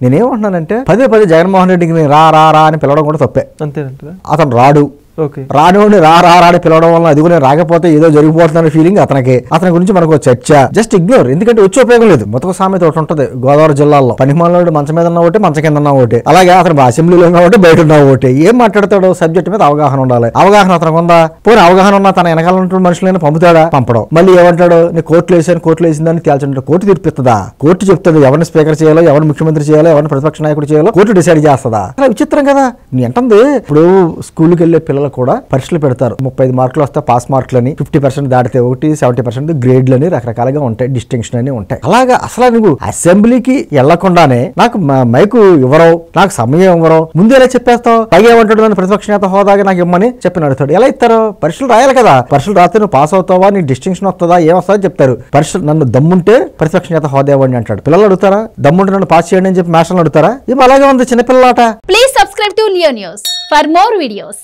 నేనేమంటున్నానంటే పదే పదే జగన్మోహన్ రెడ్డికి నేను రా రా రా అని పిలవడం కూడా తప్పే. అంతేనంటారా? అతను రాడు, రానివ్వండి, రా రా రాని పిలవడం వల్ల అది కూడా రాకపోతే ఏదో జరిగిపోతుందనే ఫీలింగ్ అతనికి. అతని గురించి మనకు చర్చ జస్ట్ ఇగ్నోర్, ఎందుకంటే వచ్చే ఉపయోగం లేదు. మొత్తం సామెత ఒకటి ఉంటుంది గోదావరి జిల్లాలో, పనిమాలోడు మంచం మీద ఉన్న ఒకటి, మంచం కింద ఉన్న ఒకటి. అలాగే అతను అసెంబ్లీలో ఉన్న ఒకటి, బయట ఉన్న ఒకటి. ఏం మాట్లాడతాడు? సబ్జెక్ట్ మీద అవగాహన ఉండాలి. అవగాహన అతనికి ఉందా? పోనీ అవగాహన ఉన్నా తన వెనకాల ఉన్నటువంటి మనుషులైనా పంపుతాడా? పంపడం. మళ్ళీ ఏమంటాడు? నేను కోర్టులో వేసాను, కోర్టులో వేసిందని తేల్చండి. కోర్టు తీర్పిస్తుందా? కోర్టు చెప్తుంది ఎవరిని స్పీకర్ చేయాలో, ఎవరిని ముఖ్యమంత్రి చేయాలో, ఎవరిని ప్రతిపక్ష నాయకుడు చేయాలో కోర్టు డిసైడ్ చేస్తుందా? అలా విచిత్రం కదా. నీ అంటుంది ఇప్పుడు స్కూల్కి వెళ్ళే పిల్లలు కూడా పరీక్షలు పెడతారు. 35 మార్కులు వస్తే పాస్ మార్కులని, 50% దాటితే 1, 70% గ్రేడ్లని రకరకాలుగా ఉంటాయి, డిస్టింక్షన్ అని ఉంటాయి. అలాగా అసలు నువ్వు అసెంబ్లీకి వెళ్లకుండానే నాకు మైకు ఇవ్వరో, నాకు సమయం ఇవ్వరో, ముందు ఎలా చెప్పేస్తావు? పైగా ఏమంటాడు? నన్ను ప్రతిపక్ష నేత హోదాగా నాకు ఇమ్మని చెప్పి అడుగుతాడు. ఎలా ఇస్తారు? పరీక్షలు రాయాలి కదా. పరీక్షలు రాస్తే నువ్వు పాస్ అవుతావా, నీకు డిస్టింక్షన్ వస్తుందా, ఏమొస్తుందో చెప్తారు. పరీక్షలు నన్ను దమ్ముంటే ప్రతిపక్ష నేత హోదా ఇవ్వండి అంటాడు. పిల్లలు అడుగుతారా? దమ్ముంటే నన్ను పాస్ చేయండి అని చెప్పి మాస్టర్లు అడుగుతారా? ఏమో అలాగే ఉంది చిన్నపిల్లలాట. Please subscribe to Leo news for more videos.